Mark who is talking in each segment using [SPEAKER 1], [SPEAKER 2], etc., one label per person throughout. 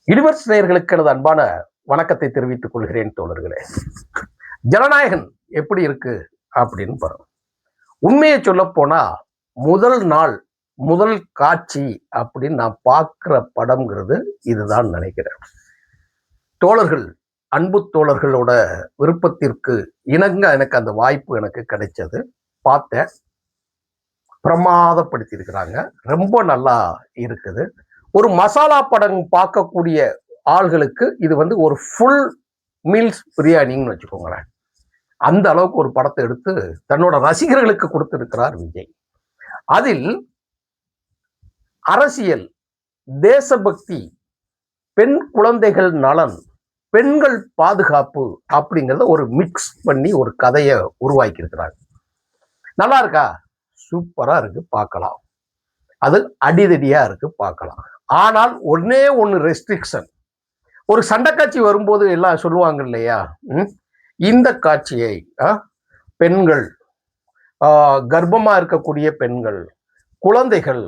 [SPEAKER 1] Universe நேயர்களுக்கு எனது அன்பான வணக்கத்தை தெரிவித்துக் கொள்கிறேன் தோழர்களே. ஜனநாயகன் எப்படி இருக்கு அப்படின்னு பாருங்க. உண்மையை சொல்ல போனா முதல் நாள் முதல் காட்சி அப்படின்னு நான் பார்க்கிற படம்ங்கிறது இதுதான் நினைக்கிறேன். தோழர்கள், அன்பு தோழர்களோட விருப்பத்திற்கு இணங்க எனக்கு அந்த வாய்ப்பு எனக்கு கிடைச்சது. பார்த்தேன், பிரமாதப்படுத்தி இருக்கிறாங்க. ரொம்ப நல்லா இருக்குது. ஒரு மசாலா படம் பார்க்கக்கூடிய ஆள்களுக்கு இது வந்து ஒரு ஃபுல் மீல்ஸ் பிரியாணின்னு வச்சுக்கோங்களேன். அந்த அளவுக்கு ஒரு படத்தை எடுத்து தன்னோட ரசிகர்களுக்கு கொடுத்திருக்கிறார் விஜய். அதில் அரசியல், தேசபக்தி, பெண் குழந்தைகள் நலன், பெண்கள் பாதுகாப்பு அப்படிங்கிறத ஒரு மிக்ஸ் பண்ணி ஒரு கதையை உருவாக்கி இருக்கிறாங்க. நல்லா இருக்கா? சூப்பரா இருக்கு, பார்க்கலாம். அது அடிதடியா இருக்கு, பார்க்கலாம். ஆனால் ஒன்னே ஒன்று ரெஸ்ட்ரிக்ஷன். ஒரு சண்டை காட்சி வரும்போது எல்லாம் சொல்லுவாங்க இல்லையா, இந்த காட்சியை பெண்கள், கர்ப்பமா இருக்கக்கூடிய பெண்கள், குழந்தைகள்,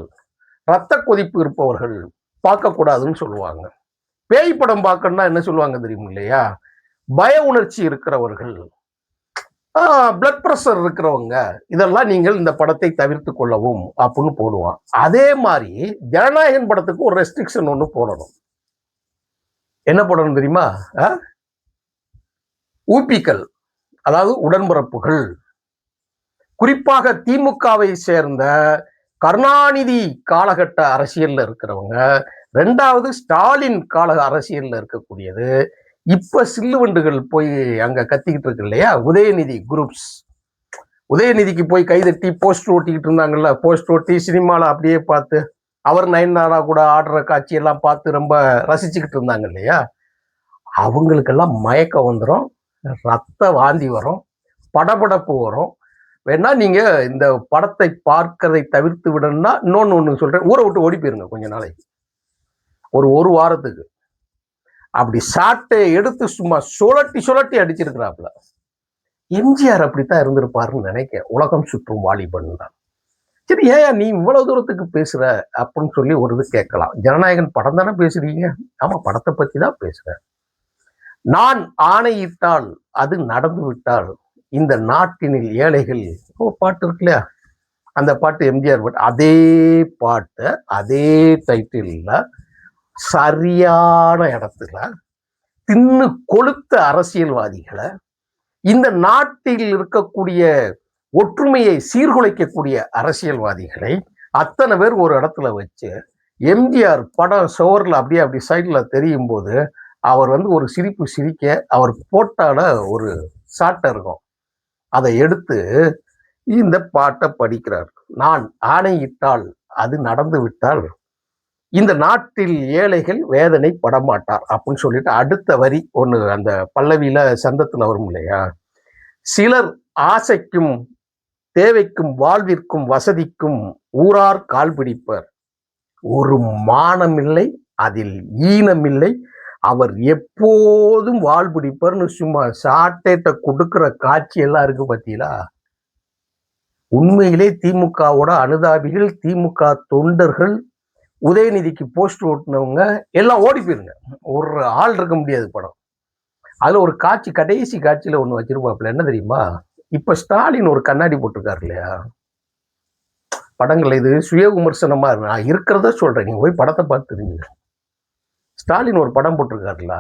[SPEAKER 1] இரத்த கொதிப்பு இருப்பவர்கள் பார்க்கக்கூடாதுன்னு சொல்லுவாங்க. பேய் படம் பார்க்கணும்னா என்ன சொல்லுவாங்க தெரியும் இல்லையா, பய உணர்ச்சி இருக்கிறவர்கள், பிளட் பிரஷர் இருக்கிறவங்க, இதெல்லாம் நீங்கள் இந்த படத்தை தவிர்த்து கொள்ளவும் அப்படின்னு போடுவான். அதே மாதிரி ஜனநாயகன் படத்துக்கு ஒரு ரெஸ்ட்ரிக்ஷன் ஒன்று போடணும். என்ன போடணும் தெரியுமா? ஊபிக்கள், அதாவது உடன்பிறப்புகள், குறிப்பாக திமுகவை சேர்ந்த கருணாநிதி காலகட்ட அரசியல்ல இருக்கிறவங்க, ரெண்டாவது ஸ்டாலின் கால அரசியல்ல இருக்கக்கூடியது, இப்ப சில்லுவண்டுகள் போய் அங்க கத்திக்கிட்டு இருக்கு இல்லையா, உதயநிதி குரூப்ஸ். உதயநிதிக்கு போய் கைதட்டி போஸ்டர் ஓட்டிக்கிட்டு இருந்தாங்கல்ல, போஸ்டர் ஓட்டி சினிமால அப்படியே பார்த்து அவர் நயன்தாரா கூட ஆடுற காட்சி எல்லாம் பார்த்து ரொம்ப ரசிச்சுக்கிட்டு இருந்தாங்க இல்லையா, அவங்களுக்கெல்லாம் மயக்கம் வந்துடும், ரத்த வாந்தி வரும், படபடப்பு வரும். வேணா நீங்க இந்த படத்தை பார்க்கறதை தவிர்த்து விடணும்னா இன்னொன்னு சொல்றேன், ஊரை விட்டு ஓடி போயிருங்க கொஞ்ச நாளைக்கு, ஒரு வாரத்துக்கு. அப்படி சாட்டை எடுத்து சும்மா சுழட்டி அடிச்சிருக்கிறாப்புல. எம்ஜிஆர் அப்படித்தான் இருந்திருப்பாருன்னு நினைக்க. உலகம் சுற்றும் வாலிபன் தான். சரி, ஏன் நீ இவ்வளவு தூரத்துக்கு பேசுற அப்படின்னு சொல்லி ஒரு இது கேட்கலாம். ஜனநாயகன் படம் தானே பேசுறீங்க? ஆமா, படத்தை பத்தி தான் பேசுறேன். நான் ஆணையிட்டால் அது நடந்து விட்டால் இந்த நாட்டினில் ஏழைகள் பாட்டு இருக்கு இல்லையா, அந்த பாட்டு எம்ஜிஆர் பாட்டு, அதே பாட்டு அதே டைட்டில் சரியான இடத்துல தின்னு கொளுத்த அரசியல்வாதிகளை, இந்த நாட்டில் இருக்கக்கூடிய ஒற்றுமையை சீர்குலைக்கக்கூடிய அரசியல்வாதிகளை அத்தனை பேர் ஒரு இடத்துல வச்சு எம்ஜிஆர் படம் சோர்ல அப்படி சைட்ல தெரியும் போது அவர் வந்து ஒரு சிரிப்பு சிரிக்க, அவர் போட்டால ஒரு சாட்டை இருக்கும், அதை எடுத்து இந்த பாட்டை படிக்கிறார். நான் ஆணையிட்டால் அது நடந்து விட்டால் இந்த நாட்டில் ஏழைகள் வேதனை படமாட்டார் அப்படின்னு சொல்லிட்டு அடுத்த வரி ஒண்ணு அந்த பல்லவியில சந்தத்துல வரும் இல்லையா, சிலர் ஆசைக்கும் தேவைக்கும் வாழ்விற்கும் வசதிக்கும் ஊரார் கால் பிடிப்பர், ஒரு மானமில்லை அதில் ஈனமில்லை, அவர் எப்போதும் வாழ் பிடிப்பர்னு சும்மா சாட்டேட்ட கொடுக்கிற காட்சி எல்லாம் இருக்கு பார்த்தீங்களா. உண்மையிலே திமுகவோட அனுதாபிகள், திமுக தொண்டர்கள், உதயநிதிக்கு போஸ்டர் ஓட்டினவங்க எல்லாம் ஓடி போயிருங்க. ஒரு ஆள் இருக்க முடியாது படம். அதுல ஒரு காட்சி, கடைசி காட்சியில ஒண்ணு வச்சிருப்பாப்புல, என்ன தெரியுமா, இப்ப ஸ்டாலின் ஒரு கண்ணாடி போட்டிருக்காரு இல்லையா, படங்கள் இது சுய விமர்சனமா நான் இருக்கிறத சொல்றேன், நீங்க போய் படத்தை பார்த்து தெரிஞ்சுங்க. ஸ்டாலின் ஒரு படம் போட்டிருக்காருல்ல,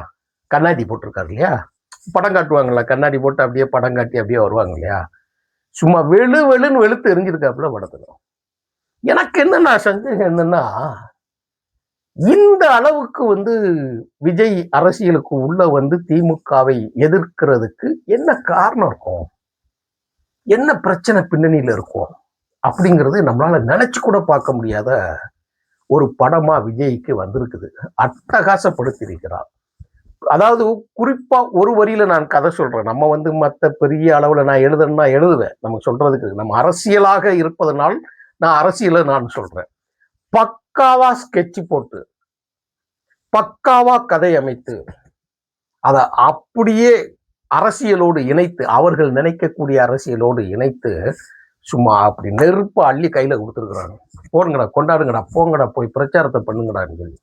[SPEAKER 1] கண்ணாடி போட்டிருக்காரு இல்லையா, படம் காட்டுவாங்கல்ல, கண்ணாடி போட்டு அப்படியே படம் காட்டி அப்படியே வருவாங்க இல்லையா, சும்மா வெளுன்னு வெளுத்து எரிஞ்சிருக்காப்புல படத்துல. எனக்கு என்னன்னா சந்தேகம் என்னன்னா, இந்த அளவுக்கு வந்து விஜய் அரசியலுக்கு உள்ள வந்து திமுகவை எதிர்க்கிறதுக்கு என்ன காரணம் இருக்கும், என்ன பிரச்சனை பின்னணியில இருக்கும் அப்படிங்கிறது நம்மளால நினைச்சு கூட பார்க்க முடியாத ஒரு படமா விஜய்க்கு வந்திருக்குது. அட்டகாசப்படுத்தி இருக்கிறார். அதாவது குறிப்பா ஒரு வரியில நான் கதை சொல்றேன். நம்ம வந்து மற்ற பெரிய அளவுல நான் எழுதுன்னா எழுதுவேன், நம்ம சொல்றதுக்கு, நம்ம அரசியலாக இருப்பதனால் நான் அரசியல நான் சொல்றேன். பக்காவா ஸ்கெட்ச் போட்டு, பக்காவா கதை அமைத்து, அதை அப்படியே அரசியலோடு இணைத்து, அவர்கள் நினைக்கக்கூடிய அரசியலோடு இணைத்து சும்மா அப்படி நெருப்பு அள்ளி கையில கொடுத்துருக்குறாங்க. போடுங்கடா, கொண்டாடுங்கடா, போங்கடா, போய் பிரச்சாரத்தை பண்ணுங்கடான்னு சொல்லி.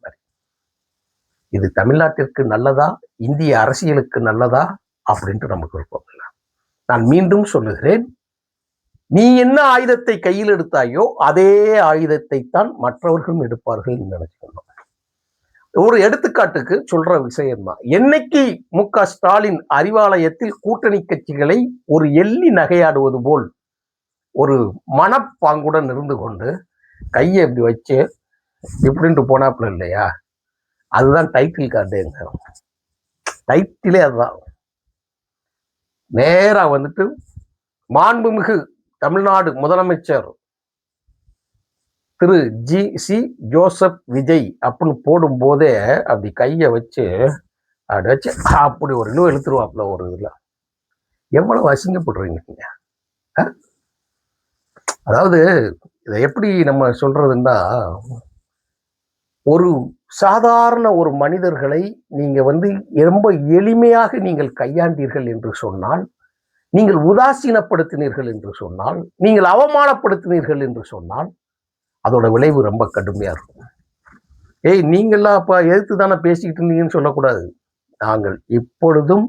[SPEAKER 1] இது தமிழ்நாட்டிற்கு நல்லதா, இந்திய அரசியலுக்கு நல்லதா அப்படின்ட்டு நமக்கு விருப்பம் இல்லை. நான் மீண்டும் சொல்லுகிறேன், நீ என்ன ஆயுதத்தை கையில் எடுத்தாயோ அதே ஆயுதத்தை தான் மற்றவர்களும் எடுப்பார்கள் நினைச்சுக்கணும். ஒரு எடுத்துக்காட்டுக்கு சொல்ற விஷயம் தான், என்னைக்கு மு.க. ஸ்டாலின் அறிவாலயத்தில் கூட்டணி கட்சிகளை ஒரு எள்ளி நகையாடுவது போல் ஒரு மனப்பாங்குடன் இருந்து கொண்டு கையை இப்படி வச்சு இப்படின்ட்டு போனாப்புல இல்லையா, அதுதான் டைட்டில் கார்டுங்க. டைட்டிலே அதுதான். நேரா வந்துட்டு மாண்புமிகு தமிழ்நாடு முதலமைச்சர் திரு சி ஜோசப் விஜய் அப்படின்னு போடும் போதே அப்படி கையை வச்சு அப்படி வச்சு அப்படி ஒரு இன்னும் எழுத்துருவாப்புல ஒரு இதுல. எவ்வளவு அசிங்கப்படுறீங்க நீங்க. அதாவது இதை எப்படி நம்ம சொல்றதுன்னா, ஒரு சாதாரண ஒரு மனிதர்களை நீங்க ரொம்ப எளிமையாக நீங்கள் கையாண்டீர்கள் என்று சொன்னால், நீங்கள் உதாசீனப்படுத்தினீர்கள் என்று சொன்னால், நீங்கள் அவமானப்படுத்தினீர்கள் என்று சொன்னால், அதோட விளைவு ரொம்ப கடுமையா இருக்கும். ஏய், நீங்கள்லாம் அப்ப எதிர்த்து தானே பேசிக்கிட்டு இருந்தீங்கன்னு சொல்லக்கூடாது. நாங்கள் இப்பொழுதும்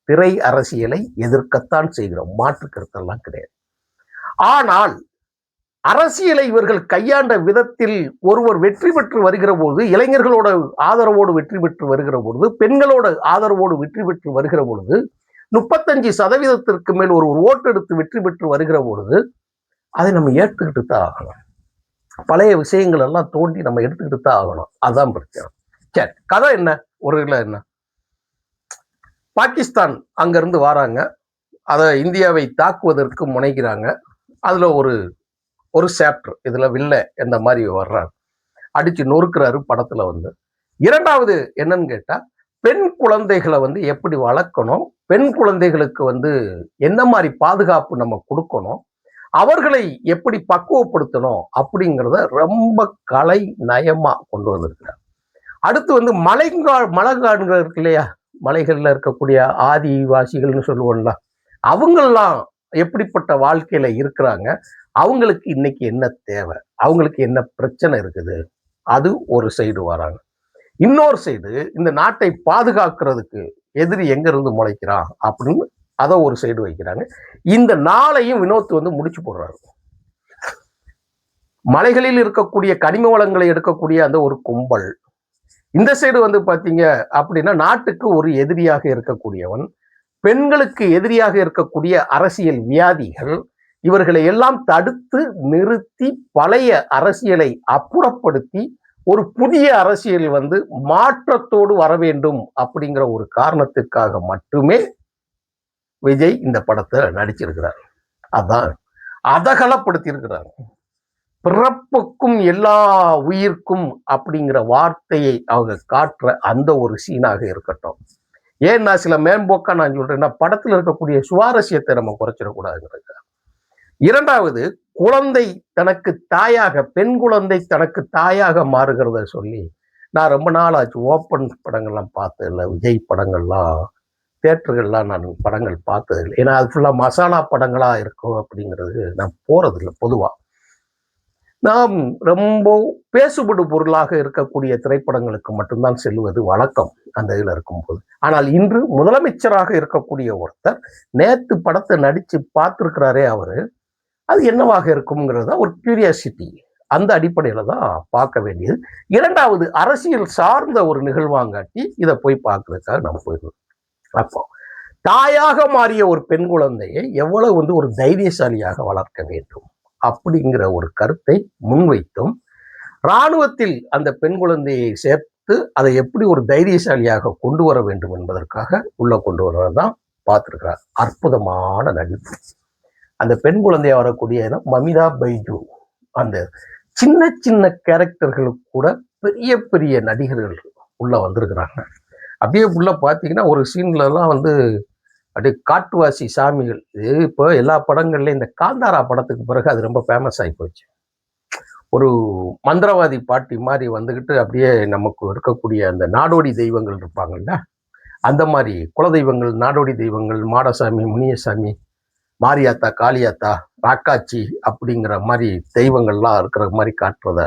[SPEAKER 1] திரை அரசியலை எதிர்க்கத்தான் செய்கிறோம், மாற்று கருத்தெல்லாம் கிடையாது. ஆனால் அரசியலை இவர்கள் கையாண்ட விதத்தில் ஒருவர் வெற்றி பெற்று வருகிற போது, இளைஞர்களோட ஆதரவோடு வெற்றி பெற்று வருகிற பொழுது, பெண்களோட ஆதரவோடு வெற்றி பெற்று வருகிற பொழுது, 35% மேல் ஒரு ஓட்டு எடுத்து வெற்றி பெற்று வருகிற பொழுது அதை நம்ம ஏற்றுக்கிட்டு தான் ஆகணும். பழைய விஷயங்கள் எல்லாம் தோண்டி நம்ம எடுத்துக்கிட்டு தான் ஆகணும். அதுதான் பிரச்சனை. சரி, கதை என்ன? ஒரு என்ன, பாகிஸ்தான் அங்கிருந்து வராங்க, அதை இந்தியாவை தாக்குவதற்கு முனைகிறாங்க. அதுல ஒரு சாப்டர் இதுல வில்ல எந்த மாதிரி வர்றாரு, அடிச்சு நொறுக்கிறாரு படத்துல இரண்டாவது என்னன்னு கேட்டா, பெண் குழந்தைகளை எப்படி வளர்க்கணும், பெண் குழந்தைகளுக்கு என்ன மாதிரி பாதுகாப்பு நம்ம கொடுக்கணும், அவர்களை எப்படி பக்குவப்படுத்தணும் அப்படிங்கிறத ரொம்ப கலை நயமா கொண்டு வந்திருக்கிறார். அடுத்து மலைக்காடுகள் இருக்கு இல்லையா, மலைகள்ல இருக்கக்கூடிய ஆதிவாசிகள்னு சொல்லுவோம்ல, அவங்கெல்லாம் எப்படிப்பட்ட வாழ்க்கையில இருக்கிறாங்க, அவங்களுக்கு இன்னைக்கு என்ன தேவை, அவங்களுக்கு என்ன பிரச்சனை இருக்குது, அது ஒரு சைடு வராங்க. இன்னொரு சைடு இந்த நாட்டை பாதுகாக்கிறதுக்கு எதிரி எங்க இருந்து முளைக்கிறான் அப்படின்னு அதை ஒரு சைடு வைக்கிறாங்க. இந்த நாளையும் வினோத் முடிச்சு போடுறாரு. மலைகளில் இருக்கக்கூடிய கனிம வளங்களை எடுக்கக்கூடிய அந்த ஒரு கும்பல், இந்த சைடு பாத்தீங்க அப்படின்னா நாட்டுக்கு ஒரு எதிரியாக இருக்கக்கூடியவன், பெண்களுக்கு எதிரியாக இருக்கக்கூடிய அரசியல் வியாதிகள், இவர்களை எல்லாம் தடுத்து நிறுத்தி பழைய அரசியலை அப்புறப்படுத்தி ஒரு புதிய அரசியல் மாற்றத்தோடு வர வேண்டும் அப்படிங்கிற ஒரு காரணத்திற்காக மட்டுமே விஜய் இந்த படத்தை நடிச்சிருக்கிறார். அதான் அதகலப்படுத்தி இருக்கிறார். பிறப்புக்கும் எல்லா உயிர்க்கும் அப்படிங்கிற வார்த்தையை அவங்க காட்டுற அந்த ஒரு சீனாக இருக்கட்டும். ஏன்னா சில மேம்போக்கா நான் சொல்றேன்னா, படத்துல இருக்கக்கூடிய சுவாரஸ்யத்தை நம்ம குறைச்சிடக்கூடாதுங்கிறது. இரண்டாவது, குழந்தை தனக்கு தாயாக, பெண் குழந்தை தனக்கு தாயாக மாறுகிறத சொல்லி நான் ரொம்ப நாள் ஆச்சு ஓப்பன் படங்கள்லாம் பார்த்ததில்லை, விஜய் படங்கள்லாம் தியேட்டர்கள்லாம் நான் படங்கள் பார்த்ததில்லை. ஏன்னா அது ஃபுல்லாக மசாலா படங்களா இருக்கும் அப்படிங்கிறது நான் போறதில்லை. பொதுவாக நாம் ரொம்ப பேசுபடு பொருளாக இருக்கக்கூடிய திரைப்படங்களுக்கு மட்டும்தான் செல்வது வழக்கம் அந்த இதில் இருக்கும்போது. ஆனால் இன்று முதலமைச்சராக இருக்கக்கூடிய ஒருத்தர் நேத்து படத்தை நடிச்சு பார்த்துருக்கிறாரே அவரு, அது என்னவாக இருக்குங்கிறத ஒரு கியூரியாசிட்டி, அந்த அடிப்படையில தான் பார்க்க வேண்டியது. இரண்டாவது, அரசியல் சார்ந்த ஒரு நிகழ்வாங்காட்டி இதை போய் பார்க்கறதுக்காக நம்ம போயிடுவோம். அப்போ தாயாக மாறிய ஒரு பெண் குழந்தையை எவ்வளவு ஒரு தைரியசாலியாக வளர்க்க வேண்டும் அப்படிங்கிற ஒரு கருத்தை முன்வைத்தும், இராணுவத்தில் அந்த பெண் குழந்தையை சேர்த்து அதை எப்படி ஒரு தைரியசாலியாக கொண்டு வர வேண்டும் என்பதற்காக உள்ள கொண்டு வரதான் பார்த்துருக்கிறார். அற்புதமான நடிப்பு. அந்த பெண் குழந்தையா வரக்கூடிய மமிதா பைஜு, அந்த சின்ன சின்ன கேரக்டர்களுக்கு கூட பெரிய பெரிய நடிகர்கள் உள்ள வந்திருக்கிறாங்க. அப்படியே உள்ள பார்த்தீங்கன்னா ஒரு சீன்லலாம் அப்படியே காட்டுவாசி சாமிகள். இது இப்போ எல்லா படங்கள்லையும் இந்த காந்தாரா படத்துக்கு பிறகு அது ரொம்ப ஃபேமஸ் ஆகி போச்சு. ஒரு மந்திரவாதி பாட்டி மாதிரி அப்படியே நமக்கு இருக்கக்கூடிய அந்த நாடோடி தெய்வங்கள் இருப்பாங்கல்ல, அந்த மாதிரி குலதெய்வங்கள், நாடோடி தெய்வங்கள், மாடசாமி, முனியசாமி, மாரியாத்தா, காளியாத்தா, ராக்காச்சி அப்படிங்கிற மாதிரி தெய்வங்கள்லாம் இருக்கிற மாதிரி காட்டுறத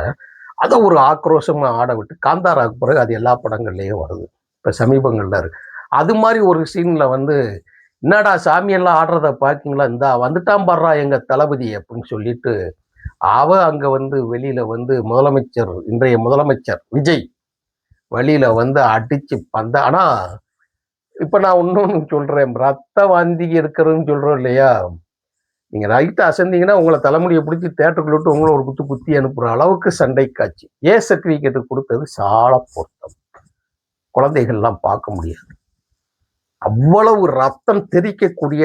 [SPEAKER 1] அதை ஒரு ஆக்ரோஷமா ஆட விட்டு காந்தாராக்கு பிறகு அது எல்லா படங்கள்லயும் வருது. இப்ப சமீபங்கள்ல இருக்கு. அது மாதிரி ஒரு சீன்ல வந்து என்னடா சாமியெல்லாம் ஆடுறத பாக்கீங்களா, இந்தா வந்துட்டான் பாடுறா எங்க தளபதி அப்படின்னு சொல்லிட்டு அங்க வந்து வெளியில வந்து முதலமைச்சர், இன்றைய முதலமைச்சர் விஜய் வழியில வந்து அடிச்சு பந்த. ஆனா இப்ப நான் இன்னொன்னு சொல்றேன், ரத்த வாந்தி இருக்கிறதுன்னு சொல்றோம் இல்லையா, நீங்க ரைட்டா அசந்தீங்கன்னா உங்களை தலைமுடியை பிடிச்சி தேட்டருக்குள்ள விட்டு உங்களை ஒரு குத்து குத்தி அனுப்புற அளவுக்கு சண்டை காட்சி. ஏ சர்டிபிகேட் கொடுத்தது சால பொருத்தம். குழந்தைகள்லாம் பார்க்க முடியாது. அவ்வளவு ரத்தம் தெரிக்கக்கூடிய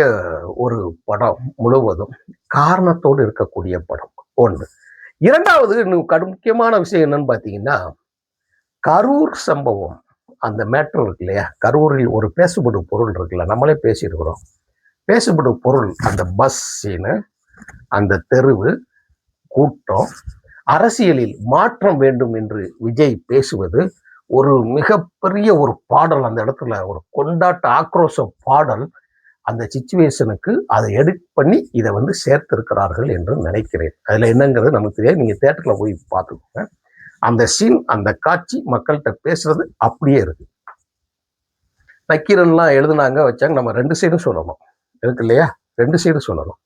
[SPEAKER 1] ஒரு படம் முழுவதும் காரணத்தோடு இருக்கக்கூடிய படம் ஒன்று. இரண்டாவது இன்னும் முக்கியமான விஷயம் என்னன்னு பாத்தீங்கன்னா, கரூர் சம்பவம் அந்த மேட்டர் இருக்கு இல்லையா, கரூரில் ஒரு பேசுபடும் பொருள் இருக்குல்ல, நம்மளே பேசியிருக்கிறோம். பேசுபடும் பொருள் அந்த பஸ் சீனு, அந்த தெருவு கூட்டம், அரசியலில் மாற்றம் வேண்டும் என்று விஜய் பேசுவது, ஒரு மிகப்பெரிய ஒரு பாடல் அந்த இடத்துல, ஒரு கொண்டாட்ட ஆக்ரோஷ பாடல். அந்த சிச்சுவேஷனுக்கு அதை எடிட் பண்ணி இதை வந்து சேர்த்திருக்கிறார்கள் என்று நினைக்கிறேன். அதுல என்னங்கிறது நமக்கு தெரியாது, நீங்க தேட்டர்ல போய் பார்த்துக்கோங்க. அந்த சீன், அந்த காட்சி மக்கள்கிட்ட பேசுறது அப்படியே இருக்கு. நக்கீரன்லாம் எழுதுனாங்க வச்சாங்க, நம்ம 2 சைடும் சொல்லணும் இருக்கு இல்லையா, 2 சைடும் சொல்லணும்.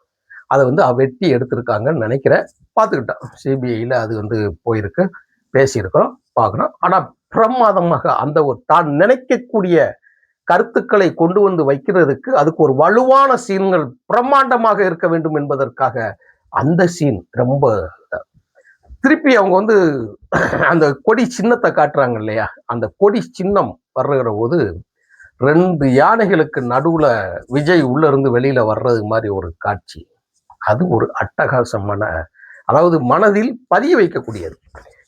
[SPEAKER 1] அதை வந்து வெட்டி எடுத்திருக்காங்கன்னு நினைக்கிறேன். பார்த்துக்கிட்டோம், சிபிஐல அது வந்து போயிருக்கு, பேசியிருக்கிறோம், பார்க்கணும். ஆனா பிரமாதமாக அந்த ஒரு தான் நினைக்கக்கூடிய கருத்துக்களை கொண்டு வந்து வைக்கிறதுக்கு அதுக்கு ஒரு வலுவான சீன்கள் பிரம்மாண்டமாக இருக்க வேண்டும் என்பதற்காக அந்த சீன் ரொம்ப. திருப்பி அவங்க வந்து அந்த கொடி சின்னத்தை காட்டுறாங்க இல்லையா, அந்த கொடி சின்னம் வர்ற போது 2 யானைகளுக்கு நடுவுல விஜய் உள்ள இருந்து வெளியில வர்றது மாதிரி ஒரு காட்சி. அது ஒரு அட்டகாசமான, அதாவது மனதில் பதிய வைக்கக்கூடியது.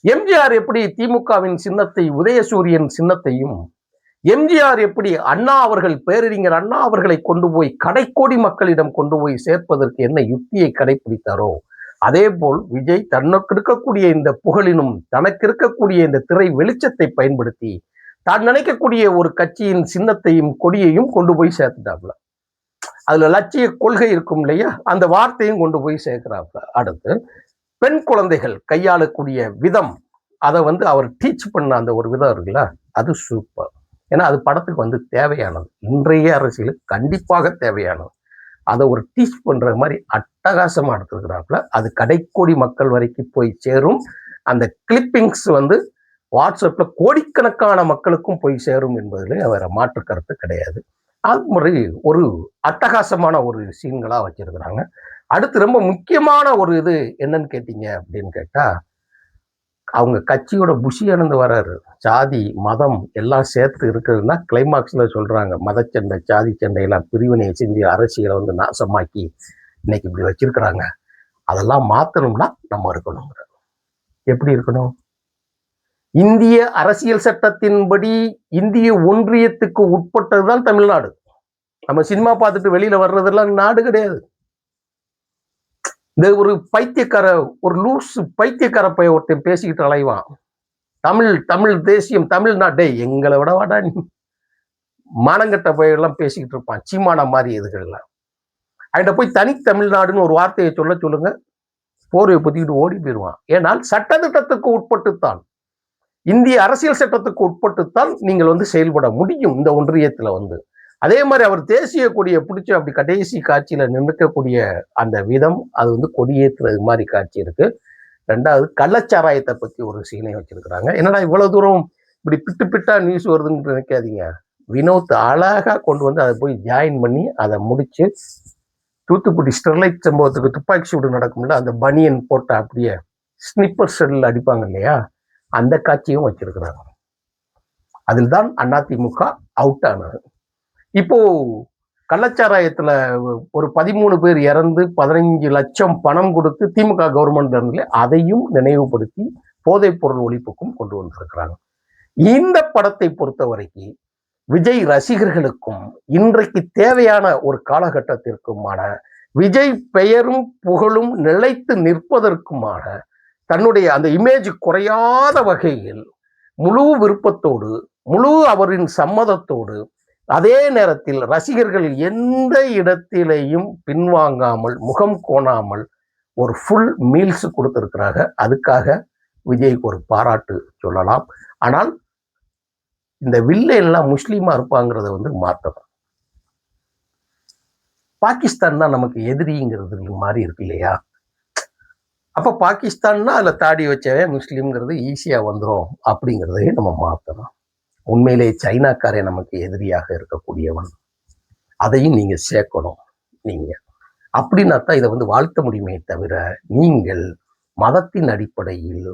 [SPEAKER 1] எம்ஜிஆர் எப்படி திமுகவின் சின்னத்தை, உதயசூரியன் சின்னத்தையும், எம்ஜிஆர் எப்படி அண்ணா அவர்கள், பேரறிஞர் அண்ணா அவர்களை கொண்டு போய் கடைக்கோடி மக்களிடம் கொண்டு போய் சேர்ப்பதற்கு என்ன யுக்தியை கடைபிடித்தாரோ, அதே போல் விஜய் தனக்கு இருக்கக்கூடிய இந்த புகழினும் தனக்கு இருக்கக்கூடிய இந்த திரை வெளிச்சத்தை பயன்படுத்தி தான் நினைக்கக்கூடிய ஒரு கட்சியின் சின்னத்தையும் கொடியையும் கொண்டு போய் சேர்த்துட்டாப்ல. அதுல லட்சிய கொள்கை இருக்கும் இல்லையா, அந்த வார்த்தையும் கொண்டு போய் சேர்க்கிறாப்ல. அடுத்து பெண் குழந்தைகள் கையாளக்கூடிய விதம், அதை வந்து அவர் டீச் பண்ண அந்த ஒரு விதம் இருக்குல்ல, அது சூப்பர். ஏன்னா அது படத்துக்கு வந்து தேவையானது, இன்றைய அரசியலுக்கு கண்டிப்பாக தேவையானது. அதை ஒரு டீச் பண்ற மாதிரி அட்டகாசமா எடுத்துக்கிறாப்புல. அது கடைக்கோடி மக்கள் வரைக்கும் போய் சேரும். அந்த கிளிப்பிங்ஸ் வந்து வாட்ஸ்அப்ல கோடிக்கணக்கான மக்களுக்கும் போய் சேரும் என்பதில் வேற மாற்று கருத்து கிடையாது. அது மாதிரி ஒரு அட்டகாசமான ஒரு சீன்களா வச்சிருக்கிறாங்க. அடுத்து ரொம்ப முக்கியமான ஒரு இது என்னன்னு கேட்டீங்க அப்படின்னு கேட்டா, அவங்க கட்சியோட புஷியானந்து வராரு. ஜாதி மதம் எல்லாம் சேர்த்து இருக்குதுன்னா கிளைமாக்ஸ்ல சொல்றாங்க, மதச்சண்டை ஜாதி சண்டையெல்லாம் பிரிவினை செஞ்சு அரசியலை வந்து நாசமாக்கி இன்னைக்கு இப்படி வச்சிருக்கிறாங்க, அதெல்லாம் மாத்தணும்னா நம்ம இருக்கணுங்கிற. எப்படி இருக்கணும்? இந்திய அரசியல் சட்டத்தின்படி இந்திய ஒன்றியத்துக்கு உட்பட்டதுதான் தமிழ்நாடு. நம்ம சினிமா பார்த்துட்டு வெளியில வர்றதெல்லாம் நாடு கிடையாது. இந்த ஒரு பைத்தியக்கார, ஒரு லூஸ் பைத்தியக்கார பைய ஒருத்தன் பேசிக்கிட்டு அலைவான், தமிழ் தமிழ் தேசியம் தமிழ்நாட்டை, எங்களை விட வாடா நீ, மானங்கட்ட பையெல்லாம் பேசிக்கிட்டு இருப்பான், சீமான மாதிரி இதுகள்லாம். அவன்கிட்ட போய் தனி தமிழ்நாடுன்னு ஒரு வார்த்தையை சொல்லுங்க, போர்வை பத்திக்கிட்டு ஓடி போயிடுவான். ஏனால் சட்டத்திட்டத்துக்கு உட்பட்டுத்தான், இந்திய அரசியல் சட்டத்துக்கு உட்பட்டுத்தான் நீங்கள் வந்து செயல்பட முடியும் இந்த ஒன்றியத்துல வந்து. அதே மாதிரி அவர் தேசிய கொடியை பிடிச்சி அப்படி கடைசி காட்சியில நிற்கக்கூடிய அந்த விதம், அது வந்து கொடியேற்றுறது மாதிரி காட்சி இருக்கு. ரெண்டாவது கள்ளச்சாராயத்தை பத்தி ஒரு சீனை வச்சிருக்கிறாங்க. என்னடா இவ்வளவு தூரம் இப்படி பிட்டு பிட்டா நியூஸ் வருதுன்னு நினைக்காதீங்க. வினோத் அழகா கொண்டு வந்து அதை போய் ஜாயின் பண்ணி அதை முடிச்சு, தூத்துக்குடி ஸ்டெர்லைட் சம்பவத்துக்கு துப்பாக்கி சூடு நடக்கும்ல, அந்த பனியன் போட்ட அப்படியே ஸ்னிப்பர் செல்ல அடிப்பாங்க இல்லையா, அந்த காட்சியும் வச்சிருக்கிறாங்க. அதில் தான் அதிமுக அவுட் ஆனது. இப்போ கள்ளச்சாராயத்துல ஒரு 13 பேர் இறந்து 15 லட்சம் பணம் கொடுத்து திமுக கவர்மெண்ட் இருந்தே, அதையும் நினைவுபடுத்தி போதைப் பொருள் ஒழிப்புக்கும் கொண்டு வந்திருக்கிறாங்க. இந்த படத்தை பொறுத்த வரைக்கும் விஜய் ரசிகர்களுக்கும் இன்றைக்கு தேவையான ஒரு காலகட்டத்திற்குமான, விஜய் பெயரும் புகழும் நிலைத்து நிற்பதற்குமான தன்னுடைய அந்த இமேஜ் குறையாத வகையில் முழு விருப்பத்தோடு, முழு அவரின் சம்மதத்தோடு, அதே நேரத்தில் ரசிகர்கள் எந்த இடத்திலையும் பின்வாங்காமல், முகம் கோணாமல் ஒரு ஃபுல் மீல்ஸ் கொடுத்திருக்கிறாங்க. அதுக்காக விஜய்க்கு ஒரு பாராட்டு சொல்லலாம். ஆனால் இந்த வில்லை எல்லாம் முஸ்லீமா இருப்பாங்கிறத வந்து மாற்றணும். பாகிஸ்தான் தான் நமக்கு எதிரிங்கிறது மாதிரி இருக்கு இல்லையா? அப்ப பாகிஸ்தான்னா அதுல தாடி வச்சவன் முஸ்லீம்ங்கிறது ஈஸியா வந்துடும் அப்படிங்கிறதையும் நம்ம மாற்றணும். உண்மையிலே சைனாக்காரே நமக்கு எதிரியாக இருக்கக்கூடியவன், அதையும் நீங்க சேர்க்கணும். நீங்க அப்படின்னா தான் இதை வந்து வாழ்த்த முடியுமே தவிர நீங்கள் மதத்தின் அடிப்படையில்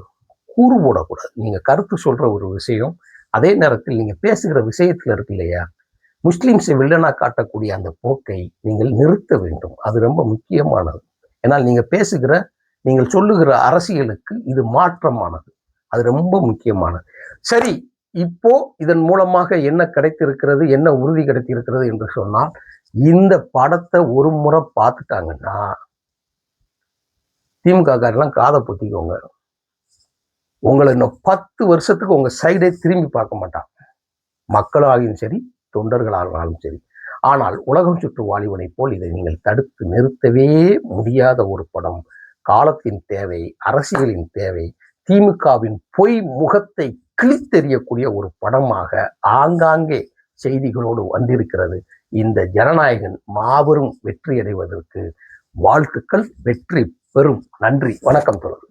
[SPEAKER 1] கூறு போடக்கூடாது. நீங்க கருத்து சொல்ற ஒரு விஷயம், அதே நேரத்தில் நீங்க பேசுகிற விஷயத்துல இருக்கு இல்லையா, முஸ்லிம்ஸை வில்லனா காட்டக்கூடிய அந்த போக்கை நீங்கள் நிறுத்த வேண்டும். அது ரொம்ப முக்கியமானது. ஏன்னால் நீங்கள் சொல்லுகிற அரசியலுக்கு இது மாற்றமானது. அது ரொம்ப முக்கியமானது. சரி, இப்போ இதன் மூலமாக என்ன கிடைத்திருக்கிறது, என்ன உறுதி கிடைத்திருக்கிறது என்று சொன்னால், இந்த படத்தை ஒரு முறை பார்த்துட்டாங்கன்னா திமுக காரெல்லாம் காதை பொத்திக்கோங்க. உங்களை இன்னும் 10 வருஷத்துக்கு உங்க சைடே திரும்பி பார்க்க மாட்டாங்க. மக்களாகியும் சரி, தொண்டர்களானாலும் சரி. ஆனால் உலகம் சுற்று வாலிபனை போல் இதை நீங்கள் தடுத்து நிறுத்தவே முடியாத ஒரு படம். காலத்தின் தேவை, அரசியலின் தேவை, திமுகவின் பொய் முகத்தை கிழித்தெறியக்கூடிய ஒரு படமாக ஆங்காங்கே செய்திகளோடு வந்திருக்கிறது. இந்த ஜனநாயகன் மாபெரும் வெற்றி அடைவதற்கு வாழ்த்துக்கள். வெற்றி பெறும். நன்றி, வணக்கம் தொடர்.